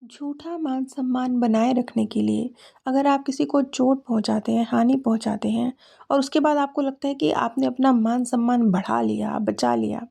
झूठा मान-सम्मान बनाए रखने के लिए अगर आप किसी को चोट पहुँचाते हैं, हानि पहुँचाते हैं और उसके बाद आपको लगता है कि आपने अपना मान-सम्मान बढ़ा लिया, बचा लिया,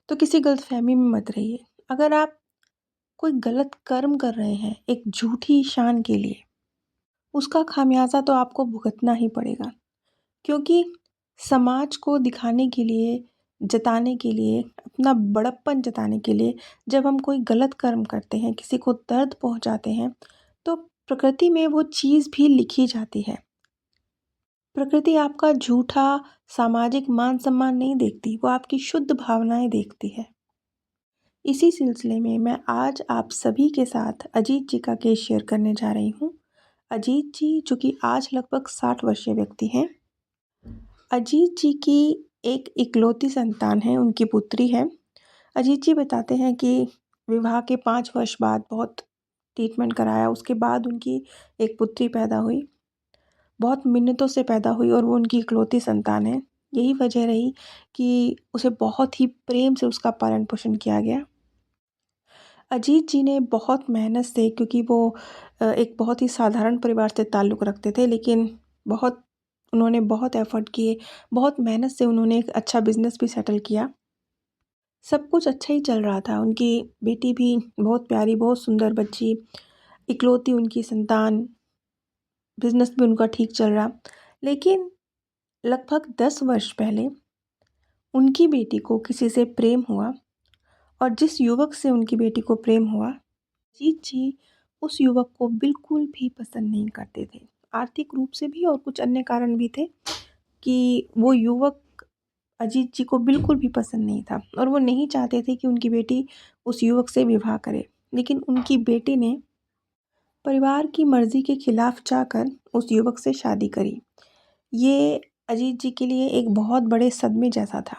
तो किसी गलतफ़हमी में मत रहिए। अगर आप कोई गलत कर्म कर रहे हैं एक झूठी शान के लिए, उसका खामियाज़ा तो आपको भुगतना ही पड़ेगा। क्योंकि समाज को दिखाने के लिए, जताने के लिए, अपना बड़प्पन जताने के लिए जब हम कोई गलत कर्म करते हैं, किसी को दर्द पहुँचाते हैं, तो प्रकृति में वो चीज़ भी लिखी जाती है। प्रकृति आपका झूठा सामाजिक मान-सम्मान नहीं देखती, वो आपकी शुद्ध भावनाएँ देखती है। इसी सिलसिले में मैं आज आप सभी के साथ अजीत जी का केस शेयर करने जा रही हूँ। अजीत जी जो कि आज लगभग 60 वर्षीय व्यक्ति हैं। अजीत जी की एक इकलौती संतान है, उनकी पुत्री है। अजीत जी बताते हैं कि विवाह के 5 वर्ष बाद बहुत ट्रीटमेंट कराया, उसके बाद उनकी एक पुत्री पैदा हुई। बहुत मिन्नतों से पैदा हुई और वो उनकी इकलौती संतान है। यही वजह रही कि उसे बहुत ही प्रेम से उसका पालन-पोषण किया गया। अजीत जी ने बहुत मेहनत से, क्योंकि वो एक बहुत ही साधारण परिवार से ताल्लुक़ रखते थे, लेकिन उन्होंने बहुत एफ़र्ट किए, बहुत मेहनत से उन्होंने एक अच्छा बिज़नेस भी सेटल किया। सब कुछ अच्छा ही चल रहा था, उनकी बेटी भी बहुत प्यारी, बहुत सुंदर बच्ची, इकलौती उनकी संतान, बिज़नेस भी उनका ठीक चल रहा। लेकिन लगभग 10 वर्ष पहले उनकी बेटी को किसी से प्रेम हुआ और जिस युवक से उनकी बेटी को प्रेम हुआ, अजीत जी उस युवक को बिल्कुल भी पसंद नहीं करते थे। आर्थिक रूप से भी और कुछ अन्य कारण भी थे कि वो युवक अजीत जी को बिल्कुल भी पसंद नहीं था और वो नहीं चाहते थे कि उनकी बेटी उस युवक से विवाह करे। लेकिन उनकी बेटी ने परिवार की मर्ज़ी के खिलाफ जाकर उस युवक से शादी करी। ये अजीत जी के लिए एक बहुत बड़े सदमे जैसा था।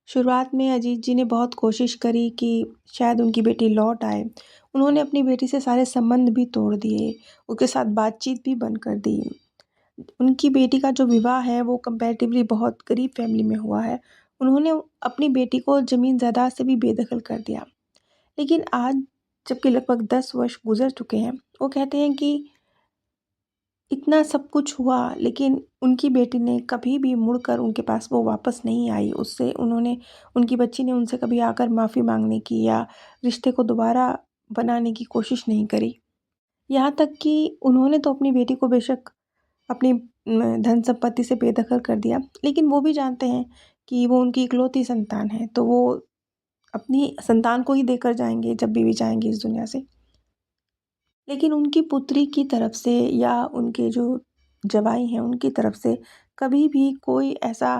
शुरुआत में अजीत जी ने बहुत कोशिश करी कि शायद उनकी बेटी लौट आए। उन्होंने अपनी बेटी से सारे संबंध भी तोड़ दिए, उसके साथ बातचीत भी बंद कर दी। उनकी बेटी का जो विवाह है वो कंपैरेटिवली बहुत गरीब फैमिली में हुआ है। उन्होंने अपनी बेटी को ज़मीन जायदाद से भी बेदखल कर दिया। लेकिन आज जबकि लगभग 10 वर्ष गुज़र चुके हैं, वो कहते हैं कि इतना सब कुछ हुआ लेकिन उनकी बेटी ने कभी भी मुड़कर उनके पास वो वापस नहीं आई। उनकी बच्ची ने उनसे कभी आकर माफ़ी माँगने की या रिश्ते को दोबारा बनाने की कोशिश नहीं करी। यहाँ तक कि उन्होंने तो अपनी बेटी को बेशक अपनी धन संपत्ति से बेदखल कर दिया, लेकिन वो भी जानते हैं कि वो उनकी इकलौती संतान है, तो वो अपनी संतान को ही देकर जाएँगे जब भी जाएँगे इस दुनिया से। लेकिन उनकी पुत्री की तरफ से या उनके जो जवाई हैं, उनकी तरफ से कभी भी कोई ऐसा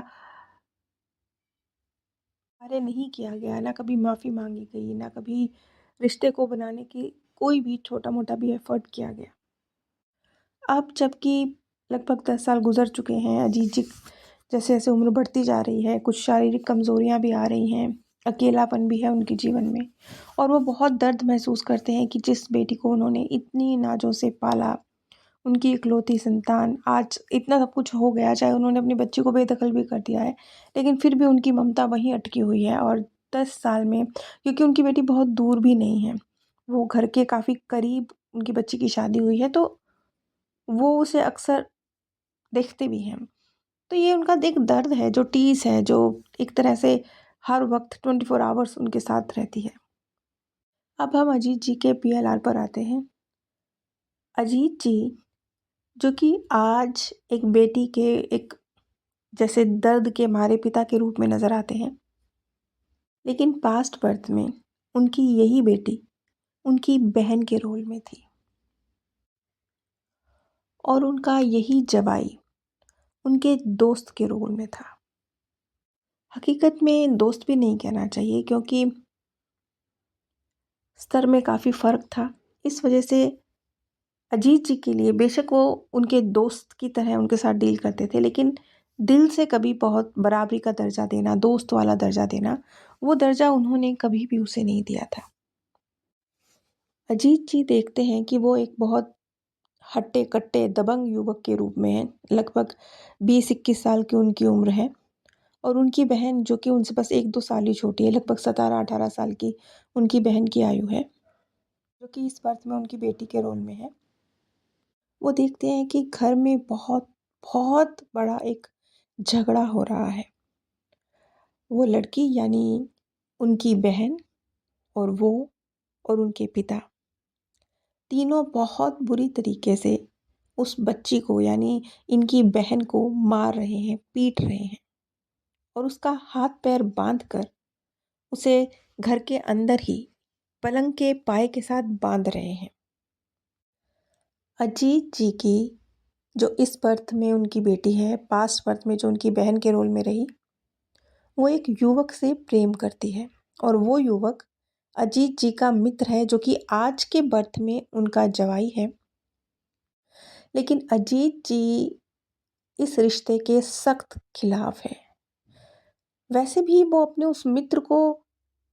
कार्य नहीं किया गया, ना कभी माफ़ी माँगी गई, ना कभी रिश्ते को बनाने की कोई भी छोटा-मोटा भी एफ़र्ट किया गया। अब जबकि लगभग 10 साल गुज़र चुके हैं, अजीत जी जैसे-जैसे उम्र बढ़ती जा रही है, कुछ शारीरिक कमज़ोरियाँ भी आ रही हैं, अकेलापन भी है उनके जीवन में और वो बहुत दर्द महसूस करते हैं कि जिस बेटी को उन्होंने इतनी नाज़ों से पाला, उनकी इकलौती संतान, आज इतना सब कुछ हो गया, चाहे उन्होंने अपनी बच्ची को बेदखल भी कर दिया है, लेकिन फिर भी उनकी ममता वहीं अटकी हुई है और 10 साल में, क्योंकि उनकी बेटी बहुत दूर भी नहीं है, वो घर के काफ़ी करीब उनकी बच्ची की शादी हुई है, तो वो उसे अक्सर देखते भी हैं। तो ये उनका एक दर्द है, जो टीस है, जो एक तरह से हर वक़्त 24 आवर्स उनके साथ रहती है। अब हम अजीत जी के पीएलआर पर आते हैं। अजीत जी जो कि आज एक बेटी के एक जैसे दर्द के मारे पिता के रूप में नज़र आते हैं, लेकिन पास्ट बर्थ में उनकी यही बेटी उनकी बहन के रोल में थी और उनका यही जवाई उनके दोस्त के रोल में था। हकीकत में दोस्त भी नहीं कहना चाहिए क्योंकि स्तर में काफ़ी फ़र्क था। इस वजह से अजीत जी के लिए बेशक वो उनके दोस्त की तरह उनके साथ डील करते थे, लेकिन दिल से कभी बहुत बराबरी का दर्जा देना, दोस्त वाला दर्जा देना, वो दर्जा उन्होंने कभी भी उसे नहीं दिया था। अजीत जी देखते हैं कि वो एक बहुत हट्टे-कट्टे दबंग युवक के रूप में हैं। लगभग 20-21 साल की उनकी उम्र है और उनकी बहन जो कि उनसे बस 1-2 साल ही छोटी है, लगभग 17-18 साल की उनकी बहन की आयु है। जो कि इस बर्थ में उनकी बेटी के रोल में है। वो देखते हैं कि घर में बहुत बहुत बड़ा एक झगड़ा हो रहा है। वो लड़की यानी उनकी बहन और वो और उनके पिता तीनों बहुत बुरी तरीके से उस बच्ची को यानी इनकी बहन को मार रहे हैं, पीट रहे हैं और उसका हाथ पैर बांध कर उसे घर के अंदर ही पलंग के पाए के साथ बांध रहे हैं। अजीत जी की जो इस बर्थ में उनकी बेटी है, पास्ट बर्थ में जो उनकी बहन के रोल में रही, वो एक युवक से प्रेम करती है और वो युवक अजीत जी का मित्र है, जो कि आज के बर्थ में उनका जवाई है। लेकिन अजीत जी इस रिश्ते के सख्त खिलाफ है। वैसे भी वो अपने उस मित्र को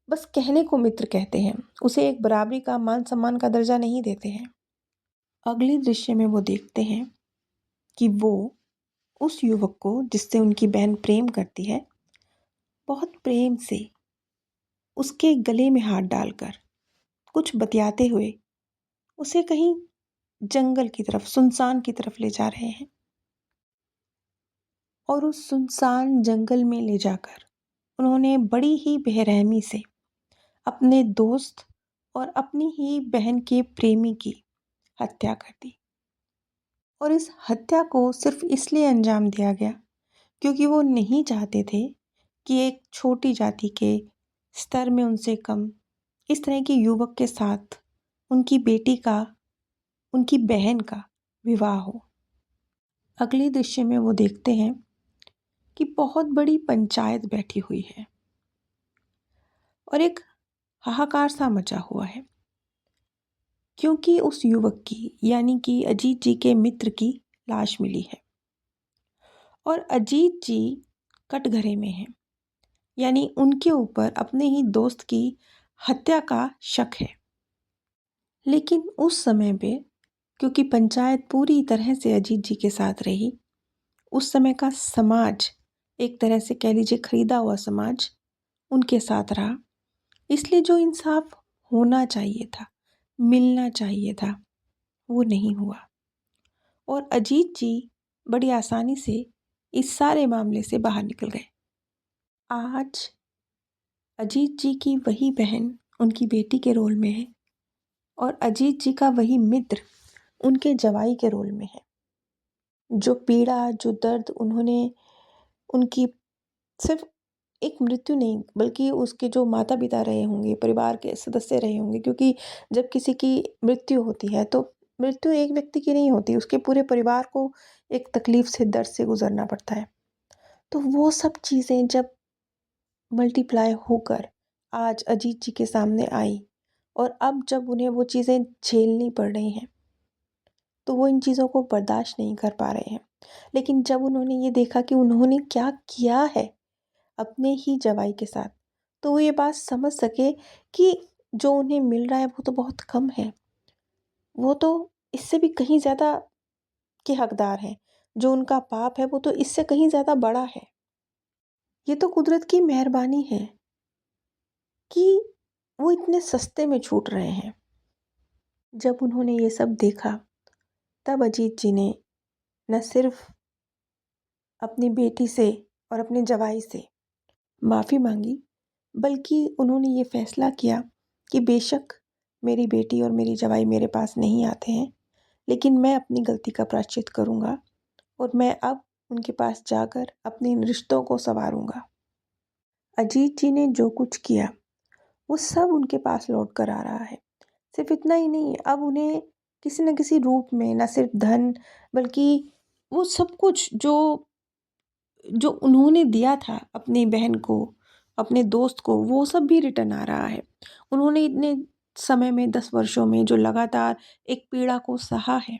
बस कहने को मित्र कहते हैं, उसे एक बराबरी का मान सम्मान का दर्जा नहीं देते हैं। अगले दृश्य में वो देखते हैं कि वो उस युवक को जिससे उनकी बहन प्रेम करती है, बहुत प्रेम से उसके गले में हाथ डालकर कुछ बतियाते हुए उसे कहीं जंगल की तरफ, सुनसान की तरफ ले जा रहे हैं। और उस सुनसान जंगल में ले जाकर उन्होंने बड़ी ही बेरहमी से अपने दोस्त और अपनी ही बहन के प्रेमी की हत्या कर दी। और इस हत्या को सिर्फ इसलिए अंजाम दिया गया क्योंकि वो नहीं चाहते थे कि एक छोटी जाति के स्तर में उनसे कम इस तरह के युवक के साथ उनकी बेटी का, उनकी बहन का विवाह हो। अगले दृश्य में वो देखते हैं कि बहुत बड़ी पंचायत बैठी हुई है और एक हाहाकार सा मचा हुआ है क्योंकि उस युवक की यानी कि अजीत जी के मित्र की लाश मिली है और अजीत जी कटघरे में हैं, यानी उनके ऊपर अपने ही दोस्त की हत्या का शक है। लेकिन उस समय पे क्योंकि पंचायत पूरी तरह से अजीत जी के साथ रही, उस समय का समाज, एक तरह से कह लीजिए खरीदा हुआ समाज, उनके साथ रहा। इसलिए जो इंसाफ होना चाहिए था, मिलना चाहिए था, वो नहीं हुआ और अजीत जी बड़ी आसानी से इस सारे मामले से बाहर निकल गए। आज अजीत जी की वही बहन उनकी बेटी के रोल में है और अजीत जी का वही मित्र उनके जवाई के रोल में है। जो पीड़ा, जो दर्द उन्होंने उनकी सिर्फ एक मृत्यु नहीं बल्कि उसके जो माता पिता रहे होंगे, परिवार के सदस्य रहे होंगे, क्योंकि जब किसी की मृत्यु होती है तो मृत्यु एक व्यक्ति की नहीं होती, उसके पूरे परिवार को एक तकलीफ से, दर्द से गुजरना पड़ता है। तो वो सब चीज़ें जब मल्टीप्लाई होकर आज अजीत जी के सामने आई और अब जब उन्हें वो चीज़ें झेलनी पड़ रही हैं तो वो इन चीज़ों को बर्दाश्त नहीं कर पा रहे हैं। लेकिन जब उन्होंने ये देखा कि उन्होंने क्या किया है अपने ही जवाई के साथ, तो वो ये बात समझ सके कि जो उन्हें मिल रहा है वो तो बहुत कम है, वो तो इससे भी कहीं ज़्यादा के हकदार हैं। जो उनका पाप है वो तो इससे कहीं ज़्यादा बड़ा है। ये तो कुदरत की मेहरबानी है कि वो इतने सस्ते में छूट रहे हैं। जब उन्होंने ये सब देखा तब अजीत जी ने न सिर्फ अपनी बेटी से और अपने जवाई से माफ़ी मांगी, बल्कि उन्होंने ये फैसला किया कि बेशक मेरी बेटी और मेरी जवाई मेरे पास नहीं आते हैं, लेकिन मैं अपनी गलती का प्रायश्चित करूँगा और मैं अब उनके पास जाकर अपने इन रिश्तों को संवारूँगा। अजीत जी ने जो कुछ किया वो सब उनके पास लौट कर आ रहा है। सिर्फ इतना ही नहीं, अब उन्हें किसी न किसी रूप में न सिर्फ धन बल्कि वो सब कुछ जो जो उन्होंने दिया था अपनी बहन को, अपने दोस्त को, वो सब भी रिटर्न आ रहा है। उन्होंने इतने समय में 10 वर्षों में जो लगातार एक पीड़ा को सहा है,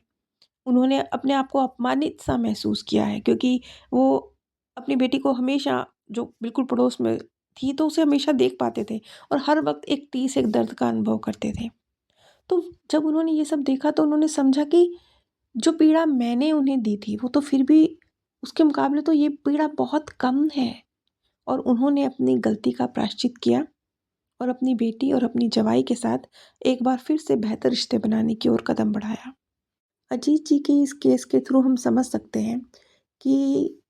उन्होंने अपने आप को अपमानित सा महसूस किया है क्योंकि वो अपनी बेटी को हमेशा, जो बिल्कुल पड़ोस में थी, तो उसे हमेशा देख पाते थे और हर वक़्त एक टीस, एक दर्द का अनुभव करते थे। तो जब उन्होंने ये सब देखा तो उन्होंने समझा कि जो पीड़ा मैंने उन्हें दी थी वो तो फिर भी उसके मुकाबले तो ये पीड़ा बहुत कम है और उन्होंने अपनी गलती का प्रायश्चित किया और अपनी बेटी और अपनी जवाई के साथ एक बार फिर से बेहतर रिश्ते बनाने की ओर कदम बढ़ाया। अजीत जी के इस केस के थ्रू हम समझ सकते हैं कि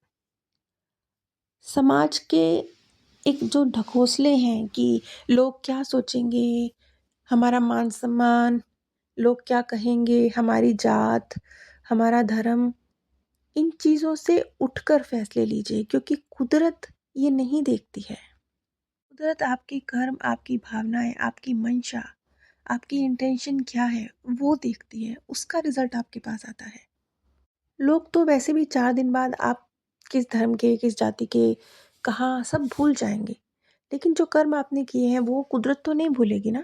समाज के एक जो ढकोसले हैं कि लोग क्या सोचेंगे, हमारा मान सम्मान, लोग क्या कहेंगे, हमारी जात, हमारा धर्म, इन चीज़ों से उठकर फैसले लीजिए क्योंकि कुदरत ये नहीं देखती है। कुदरत आपके कर्म, आपकी भावनाएं, आपकी मंशा, आपकी इंटेंशन क्या है वो देखती है, उसका रिजल्ट आपके पास आता है। लोग तो वैसे भी 4 दिन बाद आप किस धर्म के, किस जाति के, कहाँ, सब भूल जाएंगे, लेकिन जो कर्म आपने किए हैं वो कुदरत तो नहीं भूलेगी ना।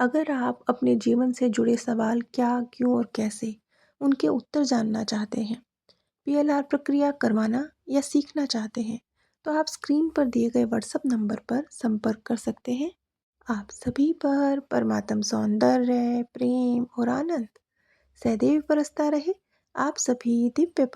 अगर आप अपने जीवन से जुड़े सवाल क्या, क्यों और कैसे, उनके उत्तर जानना चाहते हैं, पीएलआर प्रक्रिया करवाना या सीखना चाहते हैं, तो आप स्क्रीन पर दिए गए व्हाट्सएप नंबर पर संपर्क कर सकते हैं। आप सभी पर परमात्म सौंदर्य, प्रेम और आनंद सदैव बरसता रहे। आप सभी दिव्य